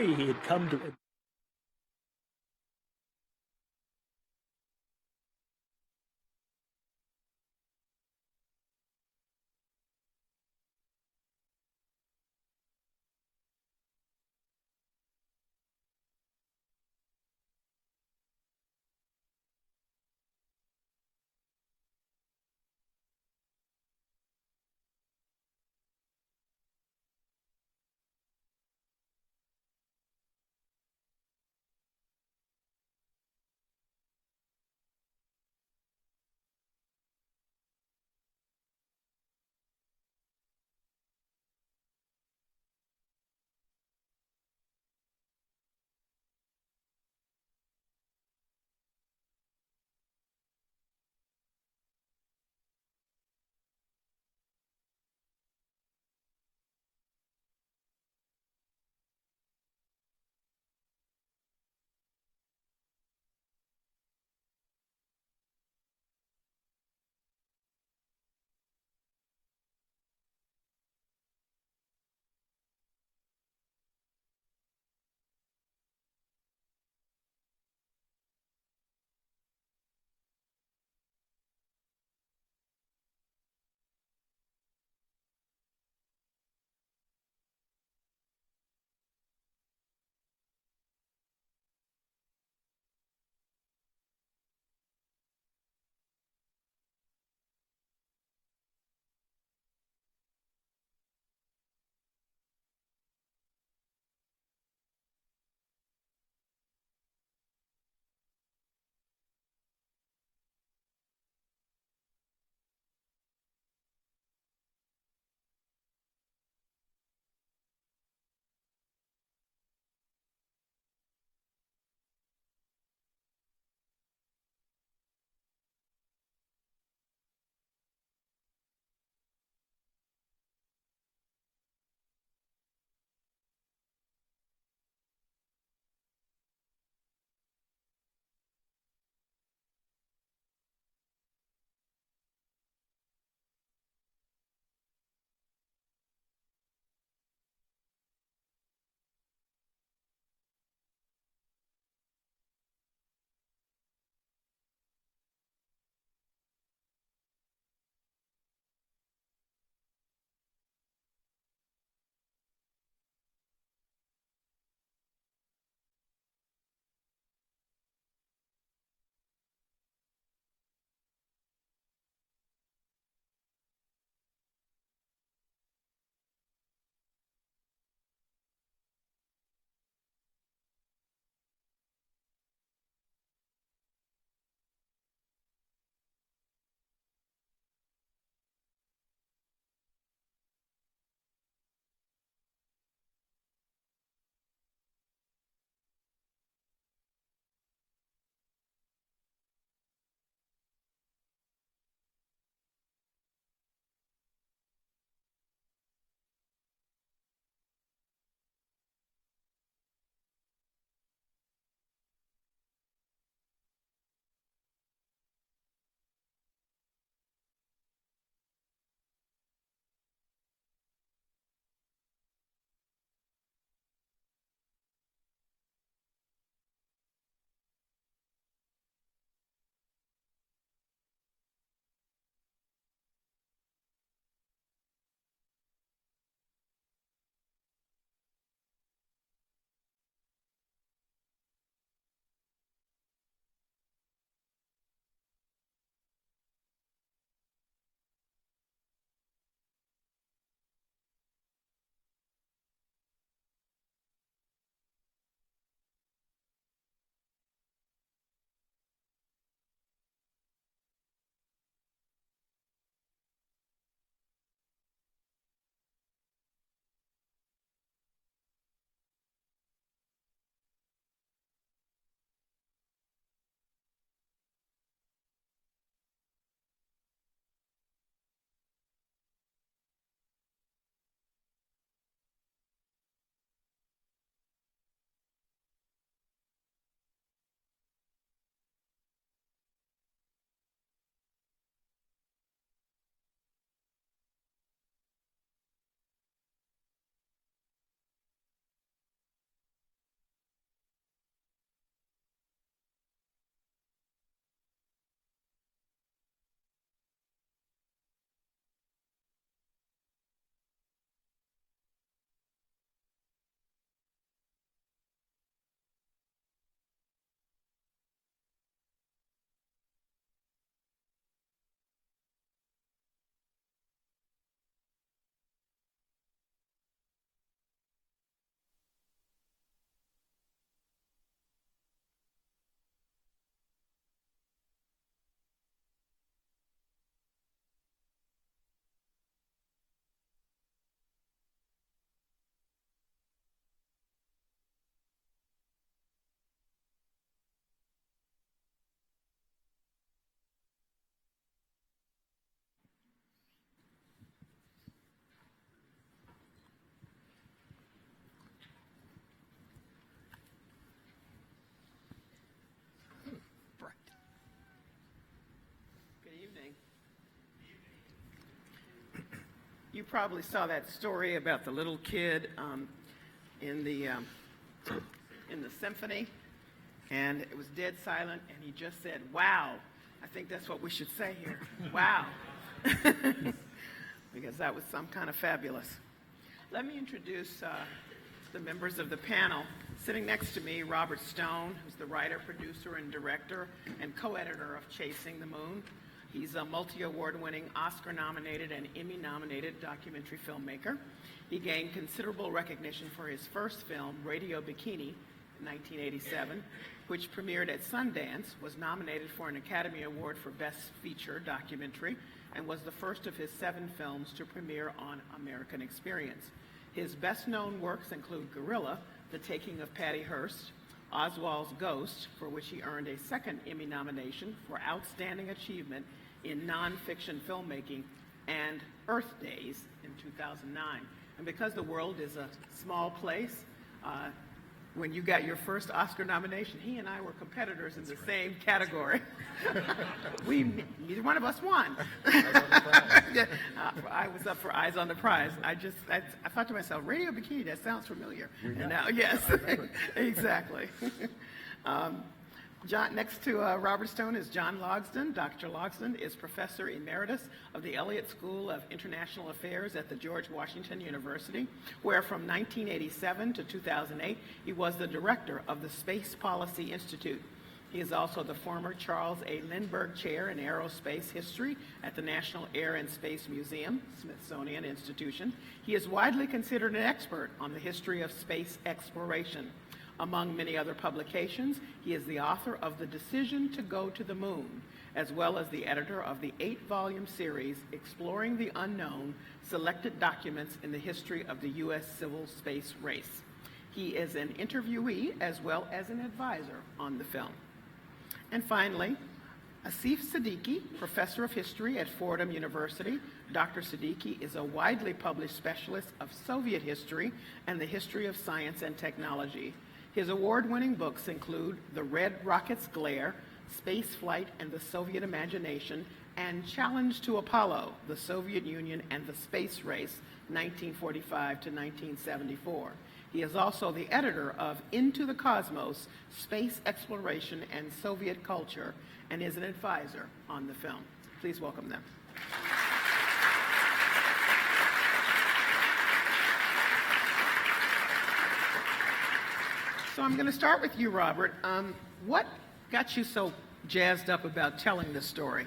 degree he had come to probably saw that story about the little kid in the symphony, and it was dead silent, and he just said, "Wow." I think that's what we should say here. Wow. Because that was some kind of fabulous. Let me introduce the members of the panel. Sitting next to me, Robert Stone, who's the writer, producer, and director, and co-editor of Chasing the Moon. He's a multi-award-winning, Oscar-nominated, and Emmy-nominated documentary filmmaker. He gained considerable recognition for his first film, Radio Bikini, in 1987, which premiered at Sundance, was nominated for an Academy Award for Best Feature Documentary, and was the first of his 7 films to premiere on American Experience. His best-known works include Gorilla, The Taking of Patty Hearst, Oswald's Ghost, for which he earned a second Emmy nomination for Outstanding Achievement in Nonfiction Filmmaking, and Earth Days in 2009. And because the world is a small place, when you got your first Oscar nomination, he and I were competitors in the same category. Neither one of us won. I was up for Eyes on the Prize. I thought to myself, Radio Bikini, that sounds familiar. And now, yes, exactly. Next to Robert Stone is John Logsdon. Dr. Logsdon is Professor Emeritus of the Elliott School of International Affairs at the George Washington University, where from 1987 to 2008, he was the director of the Space Policy Institute. He is also the former Charles A. Lindbergh Chair in Aerospace History at the National Air and Space Museum, Smithsonian Institution. He is widely considered an expert on the history of space exploration. Among many other publications, he is the author of The Decision to Go to the Moon, as well as the editor of the 8-volume series Exploring the Unknown, Selected Documents in the History of the U.S. Civil Space Race. He is an interviewee as well as an advisor on the film. And finally, Asif Siddiqi, Professor of History at Fordham University. Dr. Siddiqi is a widely published specialist of Soviet history and the history of science and technology. His award-winning books include The Red Rocket's Glare, Space Flight and the Soviet Imagination, and Challenge to Apollo, the Soviet Union and the Space Race, 1945 to 1974. He is also the editor of Into the Cosmos, Space Exploration and Soviet Culture, and is an advisor on the film. Please welcome them. So I'm going to start with you, Robert. What got you so jazzed up about telling this story?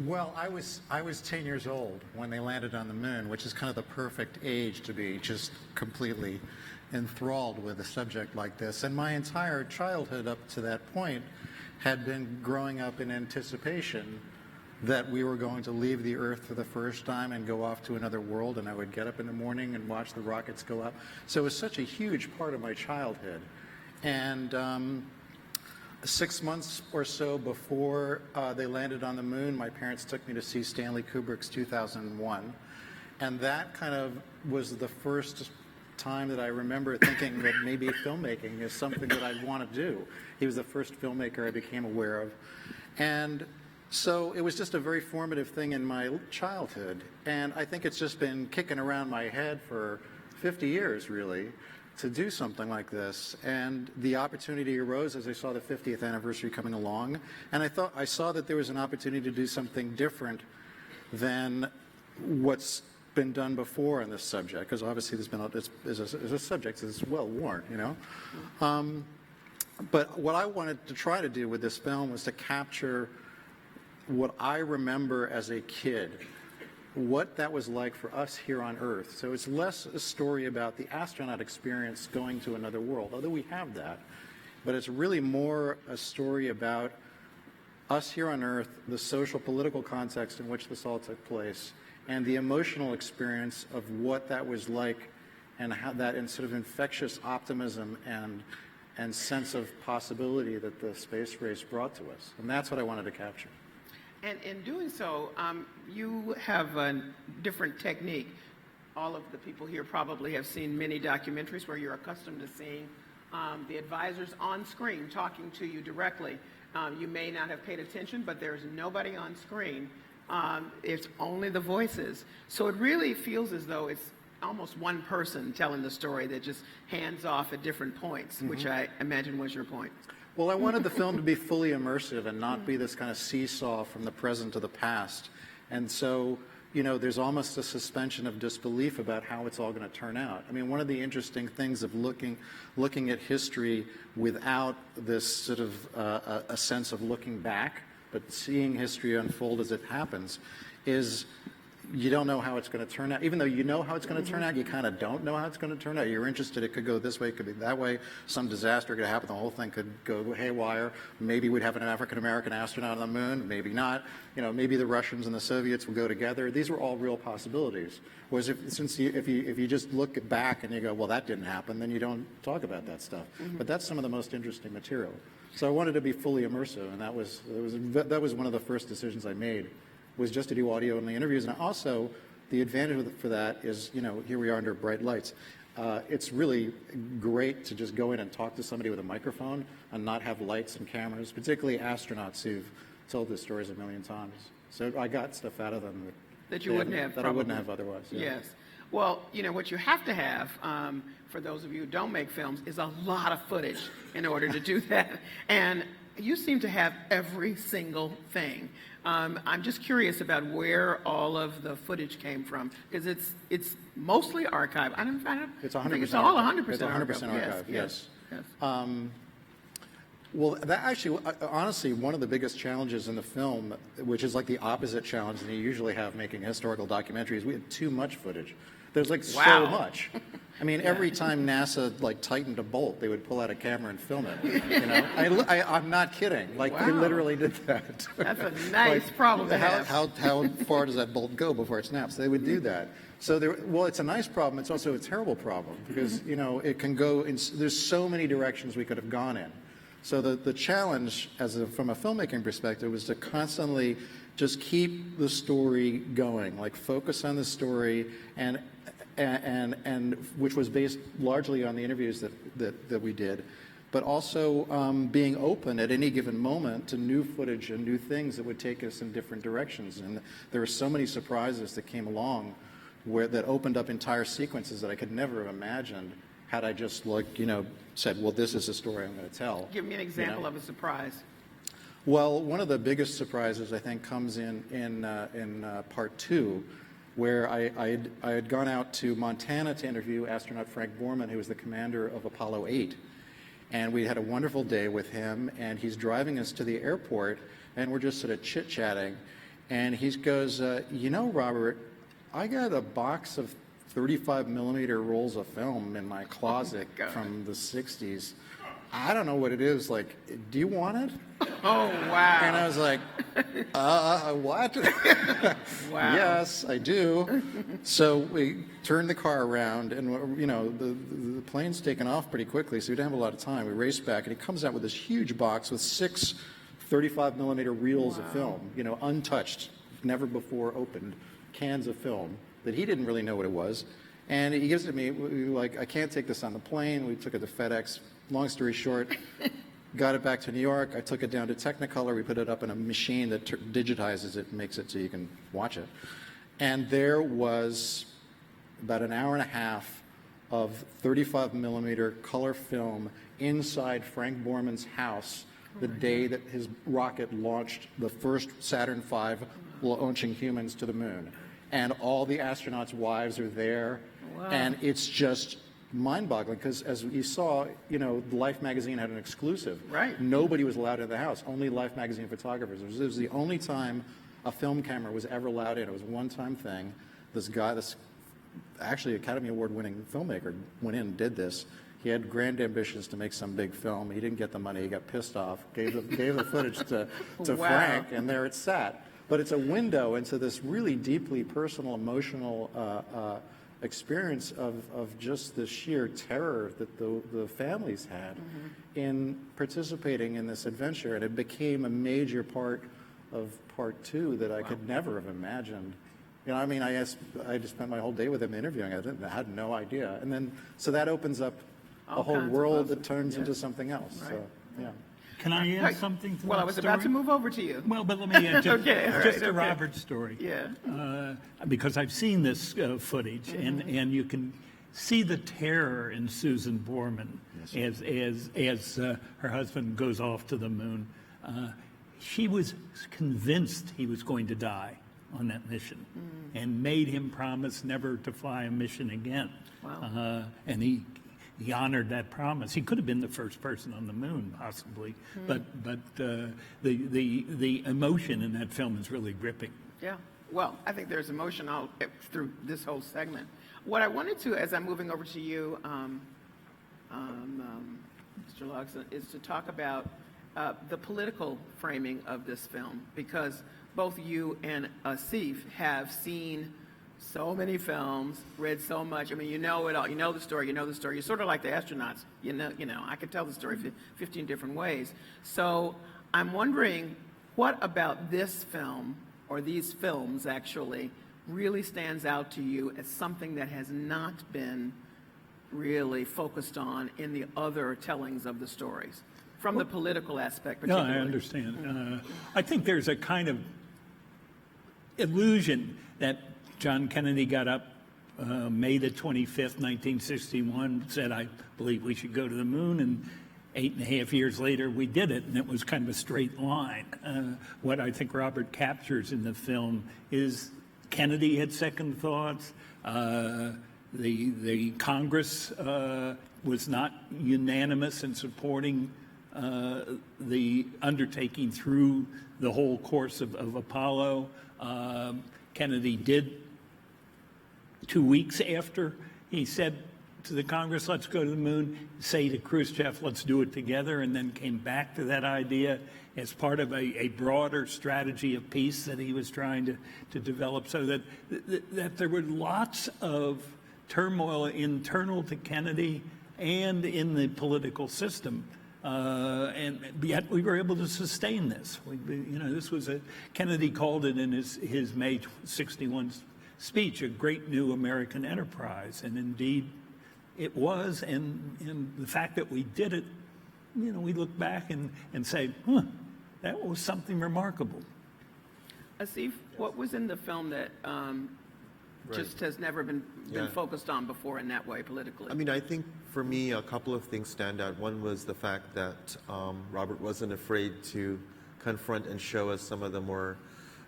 Well, I was 10 years old when they landed on the moon, which is kind of the perfect age to be just completely enthralled with a subject like this. And my entire childhood up to that point had been growing up in anticipation that we were going to leave the Earth for the first time and go off to another world, and I would get up in the morning and watch the rockets go up. So it was such a huge part of my childhood. And 6 months or so before they landed on the moon, my parents took me to see Stanley Kubrick's 2001. And that kind of was the first time that I remember thinking that maybe filmmaking is something that I'd want to do. He was the first filmmaker I became aware of. And so it was just a very formative thing in my childhood. And I think it's just been kicking around my head for 50 years, really, to do something like this. And the opportunity arose as I saw the 50th anniversary coming along. And I saw that there was an opportunity to do something different than what's been done before on this subject, because obviously there's been a subject that's well worn, you know. But what I wanted to try to do with this film was to capture what I remember as a kid, what that was like for us here on Earth. So it's less a story about the astronaut experience going to another world, although we have that, but it's really more a story about us here on Earth, the social political context in which this all took place, and the emotional experience of what that was like, and how that and sort of infectious optimism and sense of possibility that the space race brought to us. And that's what I wanted to capture. And in doing so, you have a different technique. All of the people here probably have seen many documentaries where you're accustomed to seeing the advisors on screen talking to you directly. You may not have paid attention, but there's nobody on screen It's only the voices. So it really feels as though it's almost one person telling the story that just hands off at different points, which I imagine was your point. Well, I wanted the film to be fully immersive and not be this kind of seesaw from the present to the past. And so, there's almost a suspension of disbelief about how it's all going to turn out. I mean, one of the interesting things of looking at history without this sort of a sense of looking back, but seeing history unfold as it happens, is you don't know how it's going to turn out. Even though you know how it's going to turn out, you kind of don't know how it's going to turn out. You're interested. It could go this way. It could be that way. Some disaster could happen. The whole thing could go haywire. Maybe we'd have an African-American astronaut on the moon. Maybe not. Maybe the Russians and the Soviets will go together. These were all real possibilities. Whereas if you just look back and you go, well, that didn't happen, then you don't talk about that stuff. But that's some of the most interesting material. So I wanted to be fully immersive, and that was one of the first decisions I made, was just to do audio only interviews. And also, the advantage for that is, here we are under bright lights. It's really great to just go in and talk to somebody with a microphone and not have lights and cameras, particularly astronauts who've told their stories a million times. So I got stuff out of them that you wouldn't have. That I wouldn't have otherwise. Yeah. Yes. Well, what you have to have, for those of you who don't make films, is a lot of footage in order to do that. And you seem to have every single thing. I'm just curious about where all of the footage came from, because it's mostly archived. It's 100%. I think it's all 100% It's 100% archived. Yes. Well, that actually, honestly, one of the biggest challenges in the film, which is like the opposite challenge than you usually have making historical documentaries, we had too much footage. There's so much. I mean, every time NASA tightened a bolt, they would pull out a camera and film it. I'm not kidding. They literally did that. That's a nice problem to have. How far does that bolt go before it snaps? They would do that. So it's a nice problem. It's also a terrible problem because it can go in. There's so many directions we could have gone in. So the challenge, from a filmmaking perspective, was to constantly just keep the story going, focus on the story and which was based largely on the interviews that we did, but also being open at any given moment to new footage and new things that would take us in different directions. And there were so many surprises that came along that opened up entire sequences that I could never have imagined had I just said, well, this is a story I'm going to tell. Give me an example of a surprise. Well, one of the biggest surprises, I think, comes in part 2, where I had gone out to Montana to interview astronaut Frank Borman, who was the commander of Apollo 8. And we had a wonderful day with him, and he's driving us to the airport, and we're just sort of chit-chatting. And he goes, Robert, I got a box of 35 millimeter rolls of film in my closet from the 60s. I don't know what it is. Do you want it? Oh, wow. And I was like, what? Wow. Yes, I do. So we turned the car around, and, the plane's taken off pretty quickly, so we didn't have a lot of time. We raced back, and he comes out with this huge box with 6 35 millimeter reels of film, untouched, never before opened, cans of film that he didn't really know what it was. And he gives it to me, I can't take this on the plane. We took it to FedEx. Long story short, got it back to New York. I took it down to Technicolor. We put it up in a machine that digitizes it and makes it so you can watch it. And there was about an hour and a half of 35 millimeter color film inside Frank Borman's house the day that his rocket launched the first Saturn V, launching humans to the moon. And all the astronauts' wives are there. Wow. And it's just mind-boggling because, as you saw, Life magazine had an exclusive. Right. Nobody was allowed in the house. Only Life magazine photographers. It was the only time a film camera was ever allowed in. It was a one-time thing. This guy, this actually Academy Award-winning filmmaker, went in and did this. He had grand ambitions to make some big film. He didn't get the money. He got pissed off. Gave the footage to wow. Frank, and there it sat. But it's a window into this really deeply personal, emotional experience of just the sheer terror that the families had in participating in this adventure. And it became a major part of part 2 that I could never have imagined. I just spent my whole day with him interviewing. I had no idea. And then, so that opens up a whole world that turns into something else. Right. So, yeah. Can I add something to Well, that I was story? about to move over to you. Well, but let me add just, Okay, all just right, a okay. Robert story. Yeah. Because I've seen this footage, and you can see the terror in Susan Borman as her husband goes off to the moon. She was convinced he was going to die on that mission, and made him promise never to fly a mission again. Wow. And he honored that promise. He could have been the first person on the moon, possibly, but the emotion in that film is really gripping. Yeah. Well, I think there's emotion all through this whole segment. What I wanted to, as I'm moving over to you, Mr. Logsdon, is to talk about the political framing of this film, because both you and Asif have seen so many films, read so much. I mean, you know it all. You know the story. You're sort of like the astronauts. You know. I could tell the story 15 different ways. So I'm wondering, what about this film, or these films actually, really stands out to you as something that has not been really focused on in the other tellings of the stories, from the political aspect No, particularly? I understand. I think there's a kind of illusion that John Kennedy got up May the 25th, 1961, said, I believe we should go to the moon, and 8.5 years later we did it, and it was kind of a straight line. What I think Robert captures in the film is Kennedy had second thoughts. The Congress was not unanimous in supporting the undertaking through the whole course of Apollo. Kennedy did, 2 weeks after he said to the Congress, let's go to the moon, say to Khrushchev, let's do it together, and then came back to that idea as part of a broader strategy of peace that he was trying to develop, so that there were lots of turmoil internal to Kennedy and in the political system. And yet we were able to sustain this. This was Kennedy called it in his May 61 speech, a great new American enterprise. And indeed it was. And the fact that we did it, we look back and say, that was something remarkable. Asif, what was in the film that just has never been focused on before in that way politically? I mean, I think for me, a couple of things stand out. One was the fact that Robert wasn't afraid to confront and show us some of the more,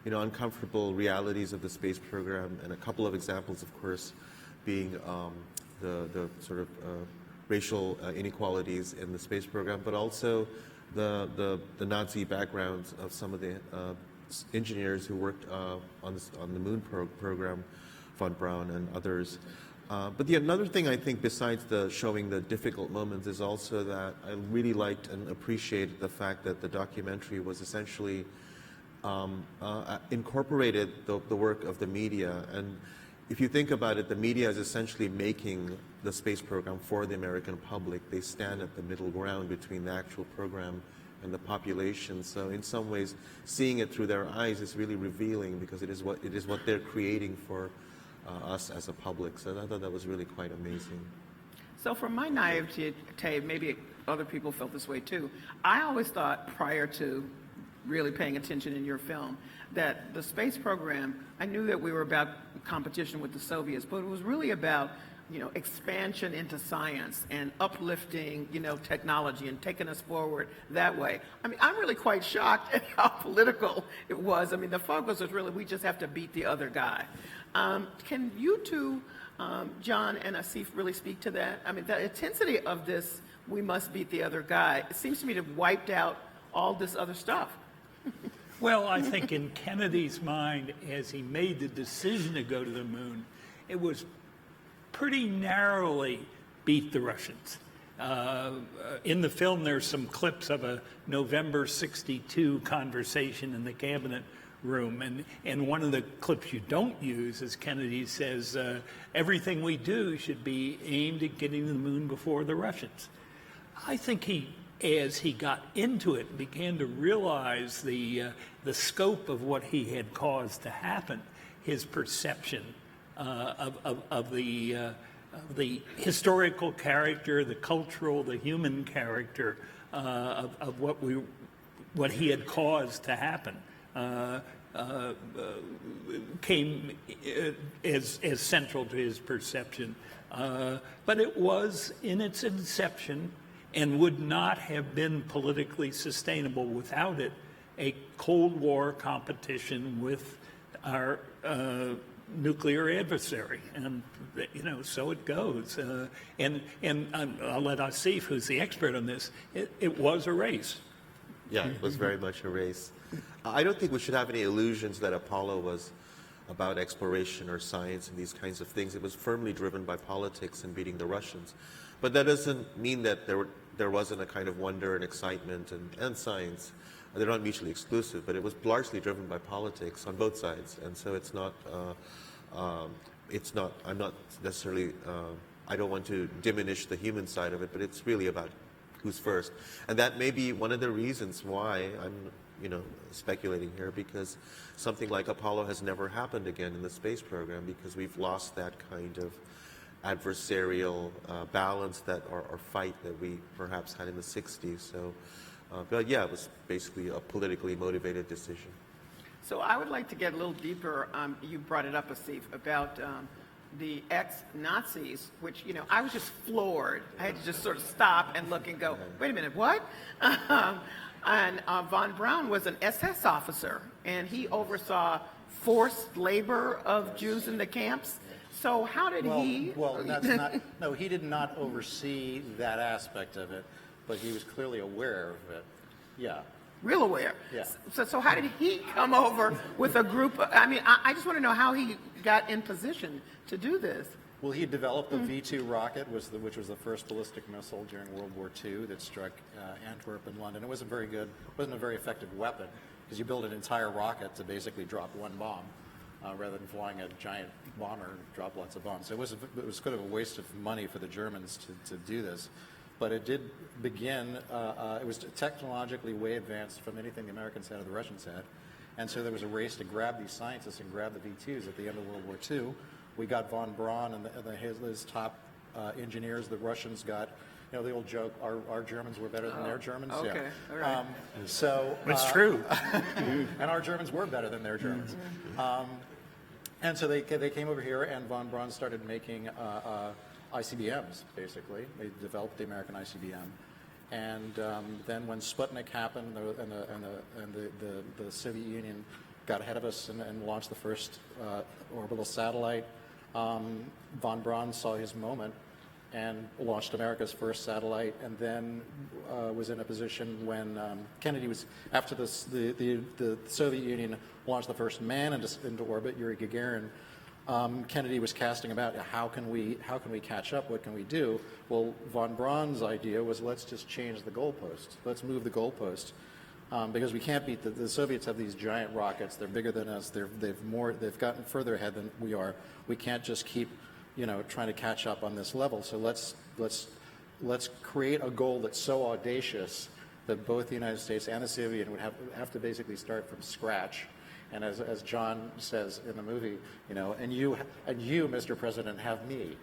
uncomfortable realities of the space program, and a couple of examples, of course, being the sort of racial inequalities in the space program, but also the Nazi backgrounds of some of the engineers who worked on the moon program, von Braun and others. But another thing I think, besides showing the difficult moments, is also that I really liked and appreciated the fact that the documentary was essentially incorporated the work of the media. And if you think about it, the media is essentially making the space program for the American public. They stand at the middle ground between the actual program and the population. So in some ways, seeing it through their eyes is really revealing, because it is what they're creating for us as a public. So I thought that was really quite amazing. So from my naivete, maybe other people felt this way too, I always thought, prior to really paying attention in your film, that the space program, I knew that we were about competition with the Soviets, but it was really about expansion into science and uplifting, technology and taking us forward that way. I mean, I'm really quite shocked at how political it was. I mean, the focus was really, we just have to beat the other guy. Can you two, John and Asif, really speak to that? I mean, the intensity of this, we must beat the other guy, it seems to me to have wiped out all this other stuff. Well, I think in Kennedy's mind, as he made the decision to go to the moon, it was pretty narrowly beat the Russians. In the film, there's some clips of a November '62 conversation in the cabinet room, and one of the clips you don't use is Kennedy says, everything we do should be aimed at getting to the moon before the Russians. I think as he got into it, began to realize the scope of what he had caused to happen, his perception of the the historical character, the cultural, the human character of what he had caused to happen. Came as central to his perception. But it was, in its inception, and would not have been politically sustainable without it, a Cold War competition with our nuclear adversary. And, so it goes. And I'll let Asif, who's the expert on this, it was a race. Yeah, it was very much a race. I don't think we should have any illusions that Apollo was about exploration or science and these kinds of things. It was firmly driven by politics and beating the Russians. But that doesn't mean that there wasn't a kind of wonder and excitement and science. They're not mutually exclusive, but it was largely driven by politics on both sides. And so it's not, I'm not necessarily, I don't want to diminish the human side of it, but it's really about who's first. And that may be one of the reasons why I'm speculating here, because something like Apollo has never happened again in the space program, because we've lost that kind of adversarial balance or fight that we perhaps had in the 60s. So, but yeah, it was basically a politically motivated decision. So I would like to get a little deeper. You brought it up, Asif, about the ex-Nazis, which, I was just floored. I had to just sort of stop and look and go, wait a minute, what? And von Braun was an SS officer, and he oversaw forced labor of Jews in the camps. So how did he? Well, that's not. No, he did not oversee that aspect of it, but he was clearly aware of it. Yeah. Real aware. Yeah. So how did he come over with a group? I just want to know how he got in position to do this. Well, he developed the V-2 rocket, which was the first ballistic missile during World War II that struck Antwerp and London. It wasn't very good. Wasn't a very effective weapon, because you build an entire rocket to basically drop one bomb, rather than flying a giant bomber and drop lots of bombs. So it was kind of a waste of money for the Germans to do this. But it did begin, it was technologically way advanced from anything the Americans had or the Russians had. And so there was a race to grab these scientists and grab the V-2s at the end of World War II. We got von Braun and his top engineers. The Russians got, the old joke, our Germans were better than their Germans. Okay, yeah. all right. It's true. And our Germans were better than their Germans. And so they came over here, and von Braun started making ICBMs, basically. They developed the American ICBM. And then when Sputnik happened and the Soviet Union got ahead of us and launched the first orbital satellite, von Braun saw his moment and launched America's first satellite, and then was in a position when Kennedy was, after the Soviet Union launched the first man into orbit, Yuri Gagarin, Kennedy was casting about how can we catch up, what can we do? Well, von Braun's idea was, let's just change the goalpost, let's move the goalpost. Because we can't beat the Soviets have these giant rockets. They're bigger than us. They've gotten further ahead than we are. We can't just keep, trying to catch up on this level. So let's create a goal that's so audacious that both the United States and the Soviet would have to basically start from scratch. And as John says in the movie, and you, Mr. President, have me,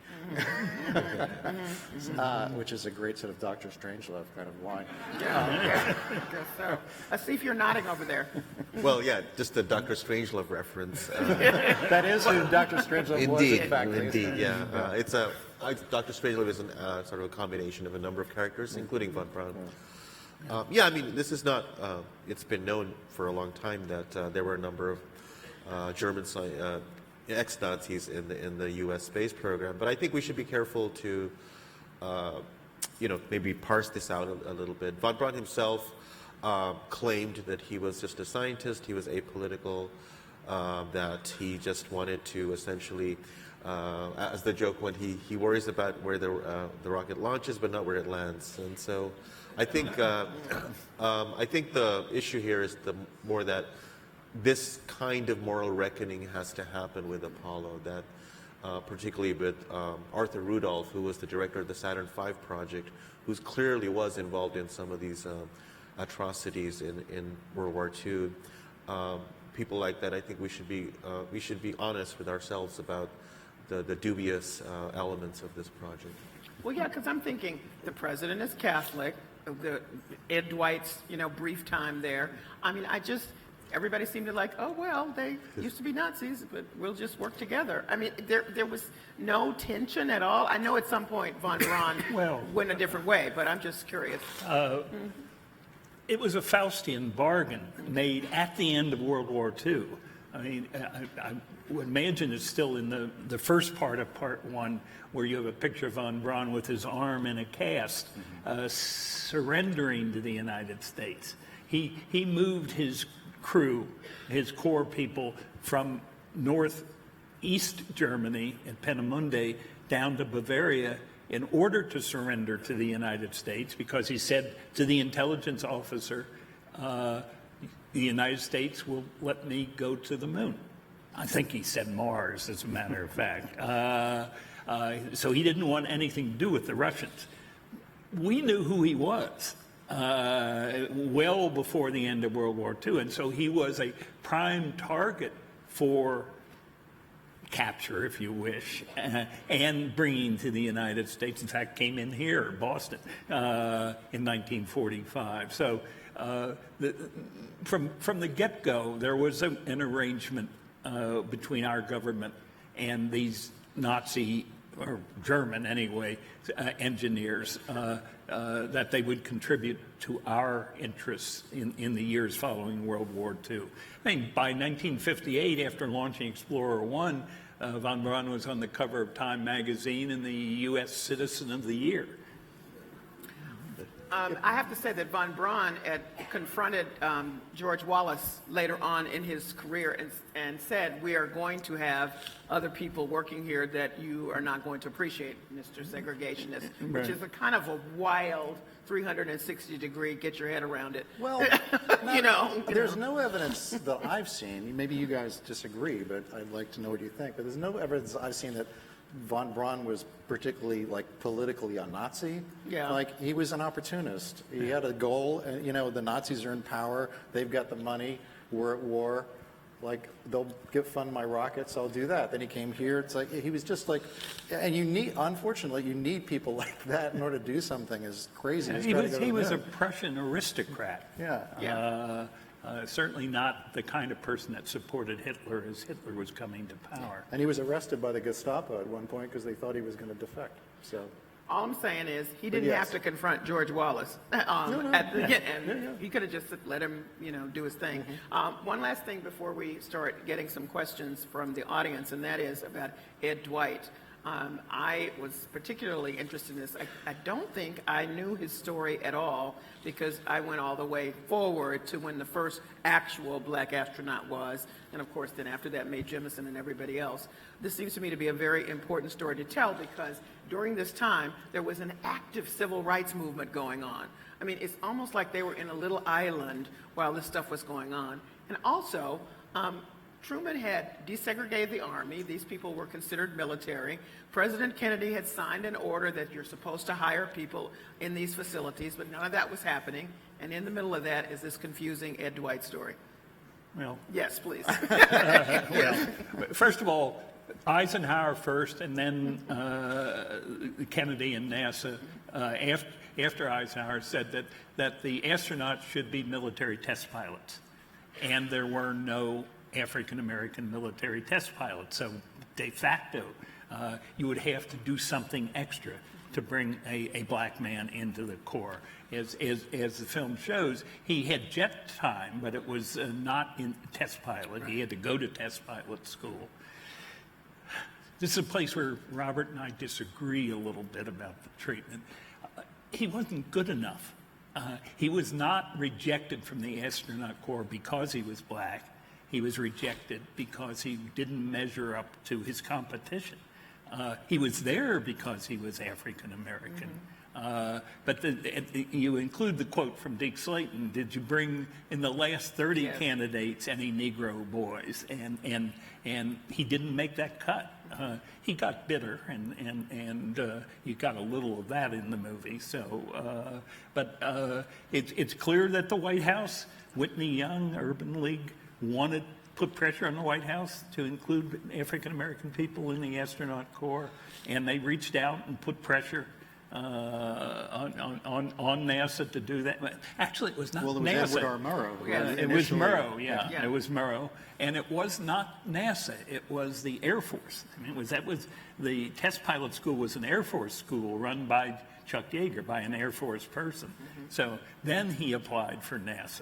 which is a great sort of Dr. Strangelove kind of line. Yeah, I guess so. Asif, you're nodding over there. Well, yeah, just the Dr. Strangelove reference. That is who Dr. Strangelove was, in fact. Indeed, yeah. Dr. Strangelove is sort of a combination of a number of characters, including von Braun. This is not, it's been known for a long time that there were a number of German ex-Nazis in the U.S. space program, but I think we should be careful to, maybe parse this out a little bit. Von Braun himself claimed that he was just a scientist, he was apolitical, that he just wanted to essentially, as the joke went, he worries about where the rocket launches, but not where it lands. And so I think the issue here is more that this kind of moral reckoning has to happen with Apollo, that particularly with Arthur Rudolph, who was the director of the Saturn V project, who clearly was involved in some of these atrocities in World War II. People like that, I think we should be honest with ourselves about the dubious elements of this project. Well, yeah, because I'm thinking the president is Catholic, Ed Dwight's, brief time there. I mean, everybody seemed to like, oh, well, they used to be Nazis, but we'll just work together. I mean, there was no tension at all. I know at some point von Braun went a different way, but I'm just curious. It was a Faustian bargain made at the end of World War II. I mean, I would imagine it's still in the first part of Part 1, where you have a picture of von Braun with his arm in a cast, surrendering to the United States. He moved his crew, his core people, from northeast Germany in Peenemünde down to Bavaria in order to surrender to the United States, because he said to the intelligence officer, the United States will let me go to the moon. I think he said Mars, as a matter of fact. So he didn't want anything to do with the Russians. We knew who he was well before the end of World War II, and so he was a prime target for capture, if you wish, and bringing to the United States. In fact, came in here, Boston, in 1945. So from the get-go, there was an arrangement between our government and these Nazi, or German anyway, engineers, that they would contribute to our interests in the years following World War II. I mean, by 1958, after launching Explorer 1, von Braun was on the cover of Time magazine and the U.S. Citizen of the Year. I have to say that von Braun confronted George Wallace later on in his career and said, we are going to have other people working here that you are not going to appreciate, Mr. Segregationist, which is a kind of a wild 360-degree, get your head around it. Well, there's no evidence that I've seen. Maybe you guys disagree, but I'd like to know what you think. But there's no evidence I've seen that von Braun was particularly politically a Nazi. Yeah. He was an opportunist. He had a goal, and the Nazis are in power. They've got the money. We're at war. They'll fund my rockets. I'll do that. Then he came here. It's he was just and unfortunately, you need people like that in order to do something as crazy as He was a Prussian aristocrat. Yeah. Certainly not the kind of person that supported Hitler as Hitler was coming to power. And he was arrested by the Gestapo at one point because they thought he was going to defect. So. All I'm saying is he didn't have to confront George Wallace at the end. He could have just let him, do his thing. One last thing before we start getting some questions from the audience, and that is about Ed Dwight. I was particularly interested in this. I don't think I knew his story at all because I went all the way forward to when the first actual black astronaut was, and of course then after that Mae Jemison and everybody else. This seems to me to be a very important story to tell because during this time there was an active civil rights movement going on. I mean, it's almost like they were in a little island while this stuff was going on. And also, Truman had desegregated the Army. These people were considered military. President Kennedy had signed an order that you're supposed to hire people in these facilities, but none of that was happening. And in the middle of that is this confusing Ed Dwight story. Well, yes, please. First of all, Eisenhower first, and then Kennedy and NASA after Eisenhower said that the astronauts should be military test pilots, and there were no African-American military test pilots. So de facto, you would have to do something extra to bring a black man into the Corps. As the film shows, he had jet time, but it was not in test pilot. He had to go to test pilot school. This is a place where Robert and I disagree a little bit about the treatment. He wasn't good enough. He was not rejected from the astronaut corps because he was black. He was rejected because he didn't measure up to his competition. He was there because he was African American. But you include the quote from Deke Slayton, did you bring in the last 30 candidates any Negro boys? And he didn't make that cut. He got bitter, and you got a little of that in the movie. So, but it's clear that the White House, Whitney Young, Urban League, wanted put pressure on the White House to include African American people in the astronaut corps, and they reached out and put pressure on NASA to do that. Actually, it was not Well, it was NASA. Edward R. Murrow. who Yeah, It was initially- Murrow, yeah. Yeah. It was Murrow, and it was not NASA. It was the Air Force. I mean, that was the test pilot school was an Air Force school run by Chuck Yeager, by an Air Force person. So then he applied for NASA.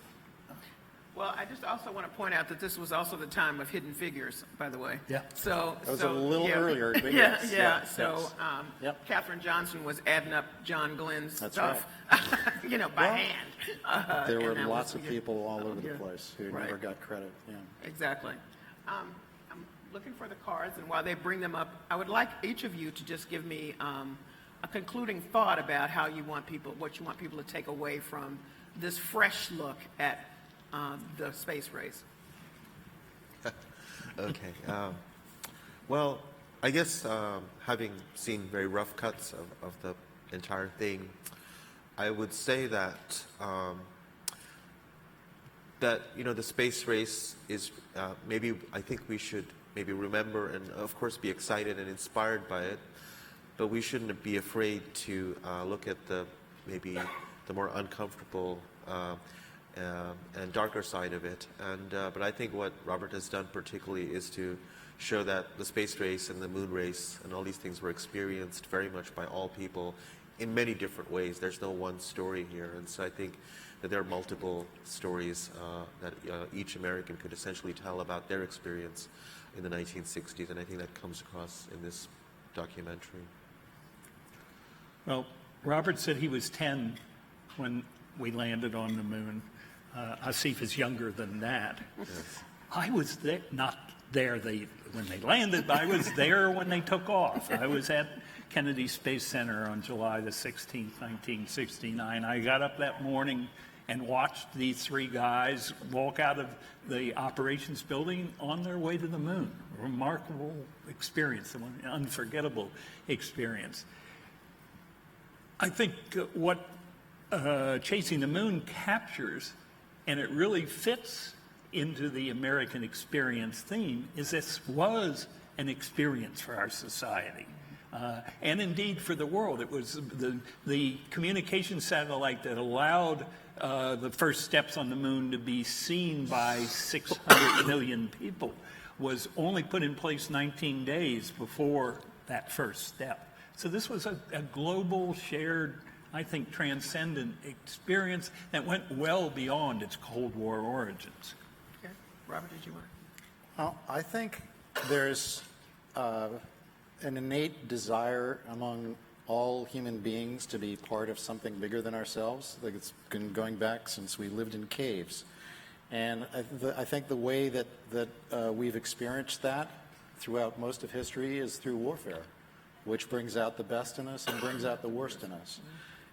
Well, I just also want to point out that this was also the time of Hidden Figures, by the way. Yeah. So That was so, a little yeah. earlier, but yeah, yes, yeah. yes, So yes. Yep. Katherine Johnson was adding up John Glenn's That's stuff, by hand. There were and that lots was- of people all over the yeah. place who Right. never got credit. Yeah. Exactly. I'm looking for the cards, and while they bring them up, I would like each of you to just give me a concluding thought about what you want people to take away from this fresh look at the space race. Okay. Well, I guess having seen very rough cuts of the entire thing, I would say that the space race is I think we should maybe remember and of course be excited and inspired by it, but we shouldn't be afraid to look at the more uncomfortable and darker side of it. But I think what Robert has done particularly is to show that the space race and the moon race and all these things were experienced very much by all people in many different ways. There's no one story here. And so I think that there are multiple stories that each American could essentially tell about their experience in the 1960s. And I think that comes across in this documentary. Well, Robert said he was 10 when we landed on the moon. Asif is younger than that. Yes. I was there, not there when they landed, but I was there when they took off. I was at Kennedy Space Center on July the 16th, 1969. I got up that morning and watched these three guys walk out of the operations building on their way to the moon. Remarkable experience, an unforgettable experience. I think what Chasing the Moon captures, and it really fits into the American experience theme, is this was an experience for our society. And indeed for the world. It was the communication satellite that allowed the first steps on the moon to be seen by 600 million people was only put in place 19 days before that first step. So this was a global, shared, I think, transcendent experience that went well beyond its Cold War origins. Okay. Robert, did you want to? Well, I think there's an innate desire among all human beings to be part of something bigger than ourselves. Like it's been going back since we lived in caves. And I think the way that we've experienced that throughout most of history is through warfare, which brings out the best in us and brings out the worst in us.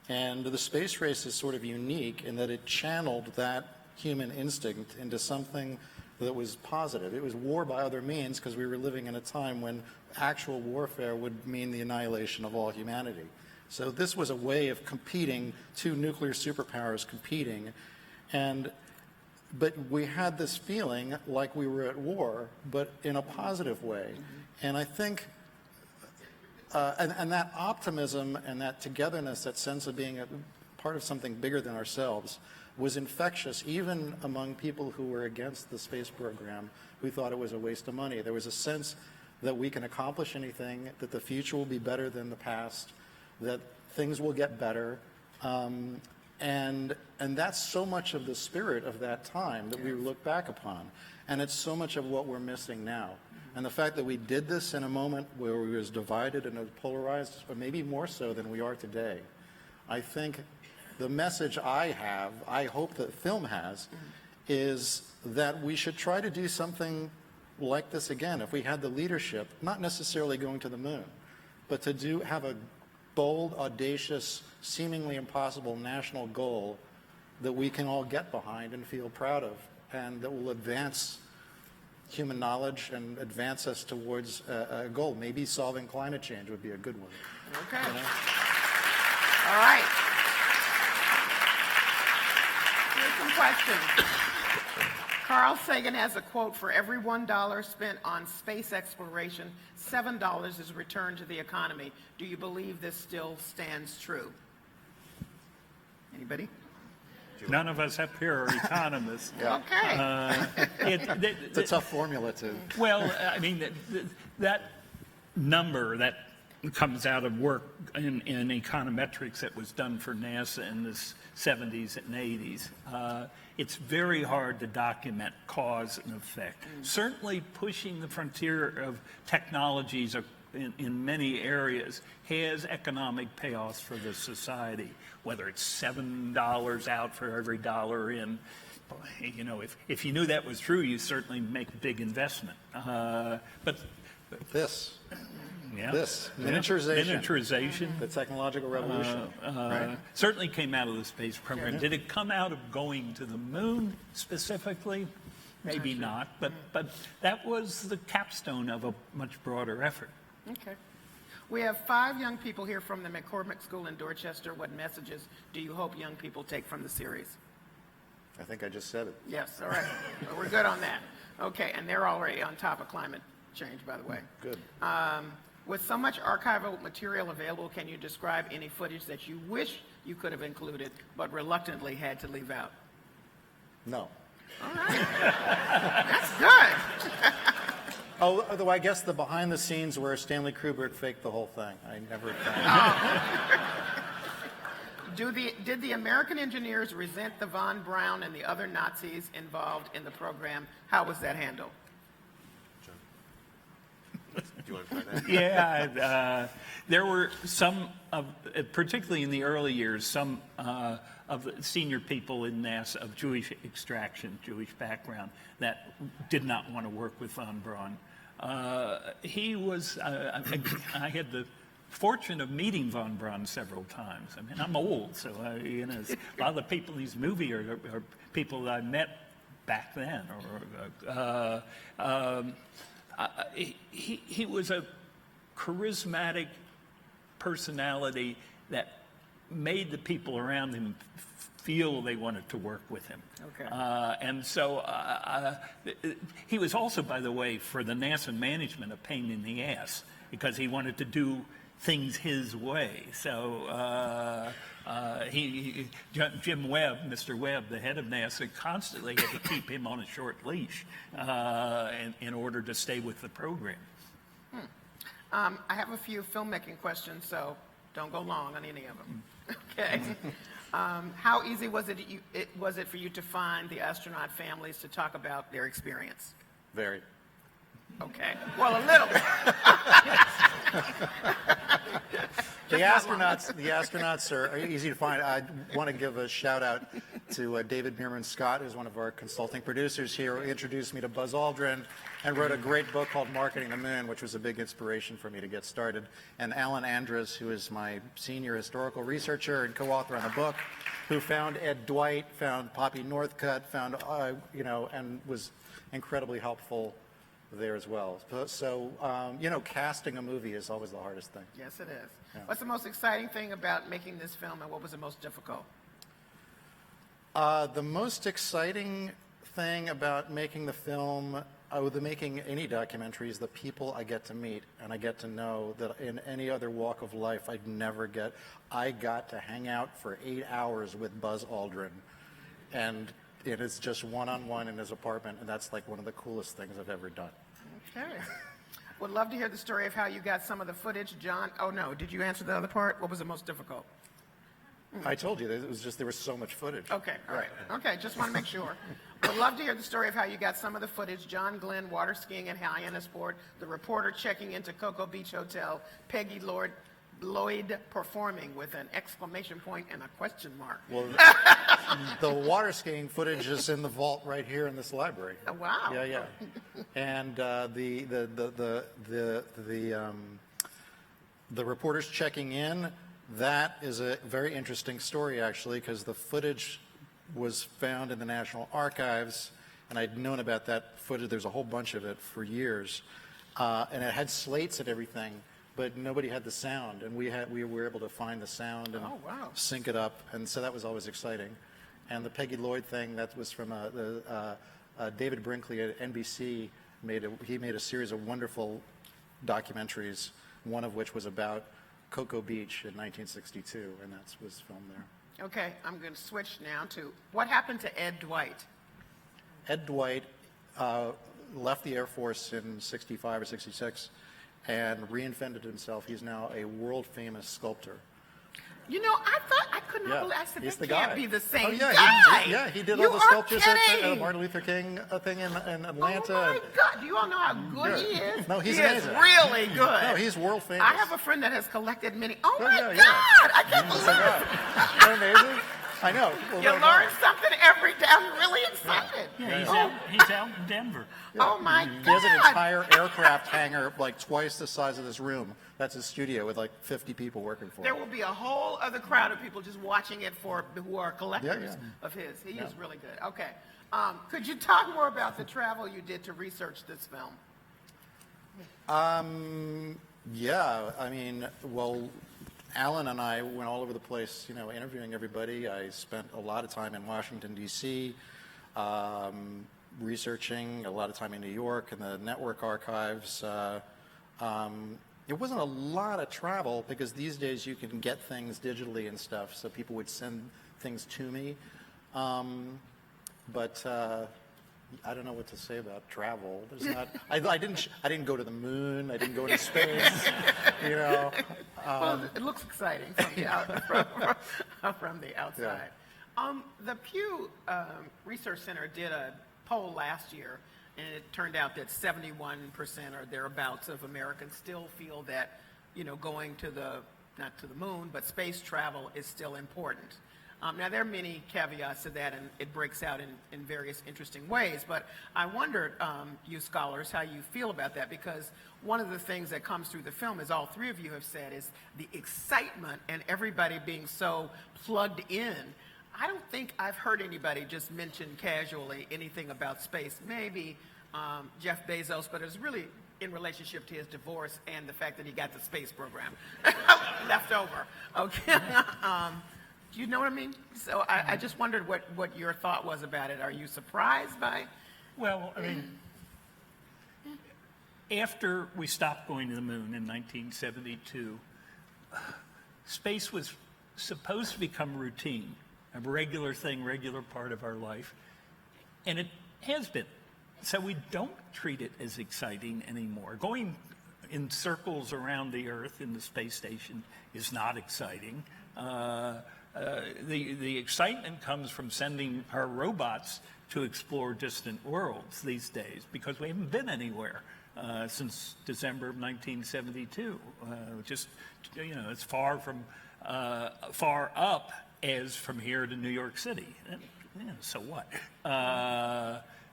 And the space race is sort of unique in that it channeled that human instinct into something that was positive. It was war by other means because we were living in a time when actual warfare would mean the annihilation of all humanity. So this was a way of competing, two nuclear superpowers competing, but we had this feeling like we were at war, but in a positive way. And I think and that optimism and that togetherness, that sense of being a part of something bigger than ourselves, was infectious even among people who were against the space program, who thought it was a waste of money. There was a sense that we can accomplish anything, that the future will be better than the past, that things will get better. And that's so much of the spirit of that time that we look back upon. And it's so much of what we're missing now. And the fact that we did this in a moment where we was divided and polarized, or maybe more so than we are today, I think the message I hope that film has, is that we should try to do something like this again. If we had the leadership, not necessarily going to the moon, but to have a bold, audacious, seemingly impossible national goal that we can all get behind and feel proud of, and that will advance human knowledge and advance us towards a goal. Maybe solving climate change would be a good one. Okay. You know? All right. Here's some questions. Carl Sagan has a quote: for every $1 spent on space exploration, $7 is returned to the economy. Do you believe this still stands true? Anybody? None of us up here are economists. Okay. It's a tough formula to. Well, I mean, that number that comes out of work in econometrics that was done for NASA in the 70s and 80s. It's very hard to document cause and effect. Certainly pushing the frontier of technologies in many areas has economic payoffs for the society, whether it's $7 out for every dollar in. You know, if you knew that was true, you certainly make a big investment. But This. yeah, This. yeah. Miniaturization. The technological revolution. Right? Certainly came out of the space program. Did it come out of going to the moon specifically? Maybe not, but that was the capstone of a much broader effort. Okay. We have 5 young people here from the McCormick School in Dorchester. What messages do you hope young people take from the series? I think I just said it. Yes, all right. Well, we're good on that. Okay, and they're already on top of climate change, by the way. Good. With so much archival material available, can you describe any footage that you wish you could have included but reluctantly had to leave out? No. All right. That's good. Although I guess the behind the scenes where Stanley Kubrick faked the whole thing. I never. Did the American engineers resent the von Braun and the other Nazis involved in the program? How was that handled? Do you want to try that? Yeah, there were some, particularly in the early years, some of the senior people in NASA of Jewish extraction, Jewish background, that did not want to work with von Braun. He was, I had the fortune of meeting von Braun several times. I mean, I'm old, so you know, a lot of the people in these movies are people that I met back then. He was a charismatic personality that made the people around him feel they wanted to work with him. Okay. And so he was also, by the way, for the NASA management, a pain in the ass because he wanted to do things his way. So Jim Webb, Mr. Webb, the head of NASA, constantly had to keep him on a short leash in order to stay with the program. I have a few filmmaking questions, so don't go long on any of them. Okay. How easy was it for you to find the astronaut families to talk about their experience? Very. Okay. Well, a little. The astronauts are easy to find. I want to give a shout out to David Meerman Scott, who's one of our consulting producers here, who introduced me to Buzz Aldrin and wrote a great book called Marketing the Moon, which was a big inspiration for me to get started. And Alan Andrus, who is my senior historical researcher and co-author on the book, who found Ed Dwight, found Poppy Northcutt, found, and was incredibly helpful there as well. So, casting a movie is always the hardest thing. Yes, it is. Yeah. What's the most exciting thing about making this film, and what was the most difficult? The most exciting thing about making the film, making any documentary, is the people I get to meet and I get to know that in any other walk of life I'd never get. I got to hang out for 8 hours with Buzz Aldrin, and it's just one-on-one in his apartment, and that's like one of the coolest things I've ever done. Okay. Would love to hear the story of how you got some of the footage, John. Oh, no. Did you answer the other part? What was the most difficult? I told you, it was just there was so much footage. Okay, all right. Okay, just want to make sure. Would love to hear the story of how you got some of the footage. John Glenn water skiing at Hyannisport, the reporter checking into Cocoa Beach Hotel, Peggy Lloyd performing with an exclamation point and a question mark. Well, the water skiing footage is in the vault right here in this library. Oh, wow. Yeah. And the reporters checking in, that is a very interesting story, actually, because the footage was found in the National Archives, and I'd known about that footage. There's a whole bunch of it for years, and it had slates and everything, but nobody had the sound, and we were able to find the sound and sync it up, and so that was always exciting. And the Peggy Lloyd thing, that was from David Brinkley at NBC made a series of wonderful documentaries, one of which was about Cocoa Beach in 1962, and that was filmed there. Okay, I'm going to switch now to what happened to Ed Dwight? Ed Dwight left the Air Force in 65 or 66 and reinvented himself. He's now a world-famous sculptor. You know, I thought I could not believe. I said, He's they the can't guy. be the same Oh, yeah, guy. he did You all the are sculptures at the kidding. Martin Luther King thing in Atlanta. Oh my God! Do you all know how good he is? No, he's he amazing. is really good. No, he's world famous. I have a friend that has collected many. Oh my yeah, God! yeah. I can't He's believe a it. guy. Isn't that amazing? I know. Well, You well, learn something every day. I'm really excited. Yeah, he's out in Denver. Oh my He has an God! entire aircraft hangar like twice the size of this room. That's his studio with like 50 people working for There him. will be a whole other crowd of people just watching it for who are collectors Yeah. of his. He is really good. Okay. Could you talk more about the travel you did to research this film? Yeah, I mean, well, Alan and I went all over the place, interviewing everybody. I spent a lot of time in Washington, D.C., researching, a lot of time in New York in the network archives. It wasn't a lot of travel because these days you can get things digitally and stuff, so people would send things to me. But I don't know what to say about travel. There's not. I didn't go to the moon. I didn't go into space. Well, it looks exciting from the, from the outside. The Pew Research Center did a poll last year, and it turned out that 71% or thereabouts of Americans still feel that, going to not to the moon, but space travel is still important. Now, there are many caveats to that, and it breaks out in various interesting ways, but I wondered, you scholars, how you feel about that, because one of the things that comes through the film, as all three of you have said, is the excitement and everybody being so plugged in. I don't think I've heard anybody just mention casually anything about space. Maybe Jeff Bezos, but it's really in relationship to his divorce and the fact that he got the space program left over. Okay. Do you know what I mean? So I just wondered what your thought was about it. Are you surprised by? Well, I mean, after we stopped going to the moon in 1972, space was supposed to become routine, a regular thing, regular part of our life, and it has been. So we don't treat it as exciting anymore. Going in circles around the Earth in the space station is not exciting. The excitement comes from sending our robots to explore distant worlds these days, because we haven't been anywhere since December of 1972. It's far up as from here to New York City. So what?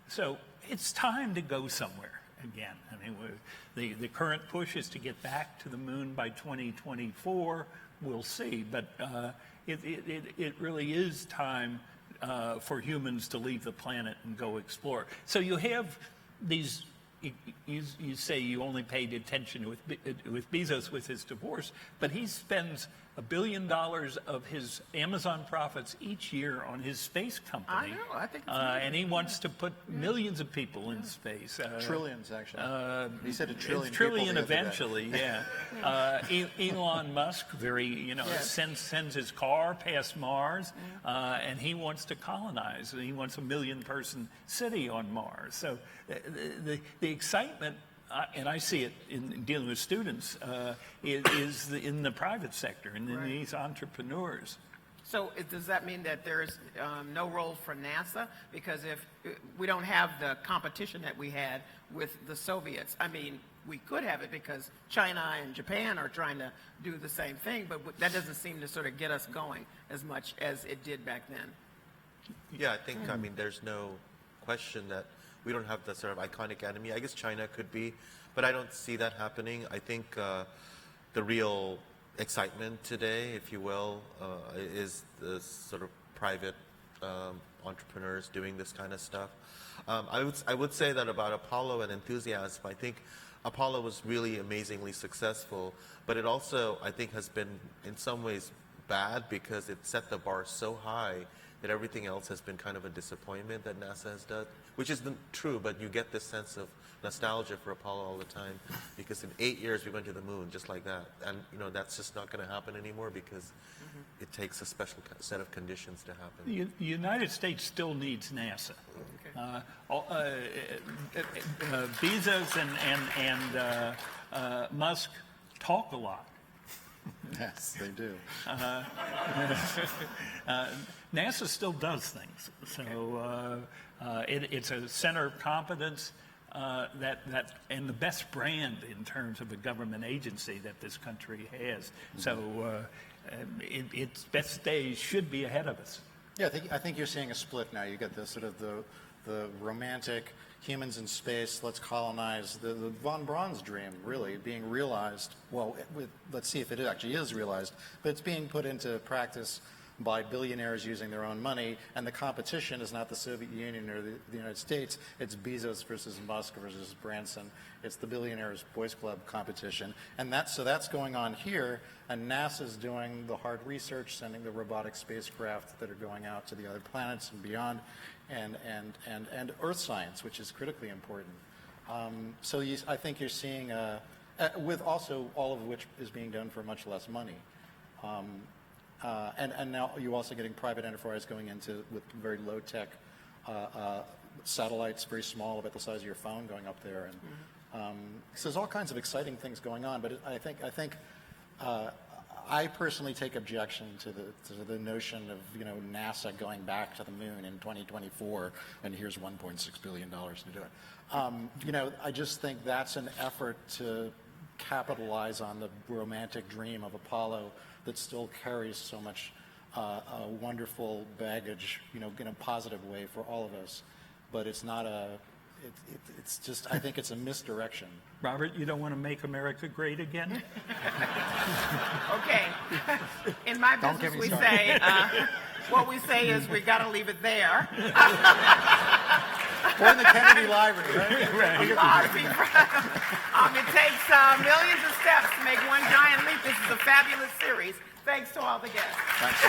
So it's time to go somewhere again. I mean, the current push is to get back to the moon by 2024. We'll see, but it really is time for humans to leave the planet and go explore. So you have these. You say you only paid attention with Bezos with his divorce, but he spends $1 billion of his Amazon profits each year on his space company. I know. I think it's and he wants to put millions of people in space. Trillions, actually. He said a trillion. It's trillion people the other day. eventually, yeah. Elon Musk sends his car past Mars, and he wants to colonize. He wants a 1 million person city on Mars. So the excitement, and I see it in dealing with students, is in the private sector and in these entrepreneurs. So does that mean that there's no role for NASA? Because if we don't have the competition that we had with the Soviets, I mean, we could have it because China and Japan are trying to do the same thing, but that doesn't seem to sort of get us going as much as it did back then. Yeah, I think, I mean, there's no question that we don't have the sort of iconic enemy. I guess China could be, but I don't see that happening. I think the real excitement today, if you will, is the sort of private entrepreneurs doing this kind of stuff. I would say that about Apollo and enthusiasm, I think Apollo was really amazingly successful, but it also, I think, has been in some ways bad because it set the bar so high that everything else has been kind of a disappointment that NASA has done, which is true, but you get this sense of nostalgia for Apollo all the time, because in 8 years we went to the moon just like that, and that's just not going to happen anymore because it takes a special set of conditions to happen. The United States still needs NASA. Bezos and Musk talk a lot. Yes, they do. NASA still does things, so it's a center of competence and the best brand in terms of a government agency that this country has. So its best days should be ahead of us. Yeah, I think you're seeing a split now. You get the sort of the romantic humans in space, let's colonize, the von Braun's dream really being realized. Well, let's see if it actually is realized, but it's being put into practice by billionaires using their own money, and the competition is not the Soviet Union or the United States, it's Bezos versus Musk versus Branson. It's the billionaires' boys club competition, and that's going on here, and NASA's doing the hard research, sending the robotic spacecraft that are going out to the other planets and beyond, and Earth science, which is critically important. So I think you're seeing, with also all of which is being done for much less money. And now you're also getting private enterprise going into with very low tech satellites, very small, about the size of your phone, going up there, and so there's all kinds of exciting things going on. But I think I personally take objection to the notion of NASA going back to the moon in 2024, and here's $1.6 billion to do it. I just think that's an effort to capitalize on the romantic dream of Apollo that still carries so much wonderful baggage, in a positive way for all of us. But it's not it's just, I think it's a misdirection. Robert, you don't want to make America great again? Okay. In my business, we say, what we say is we got to leave it there. Or in the Kennedy Library, right? It takes millions of steps to make one giant leap. This is a fabulous series. Thanks to all the guests. Thanks.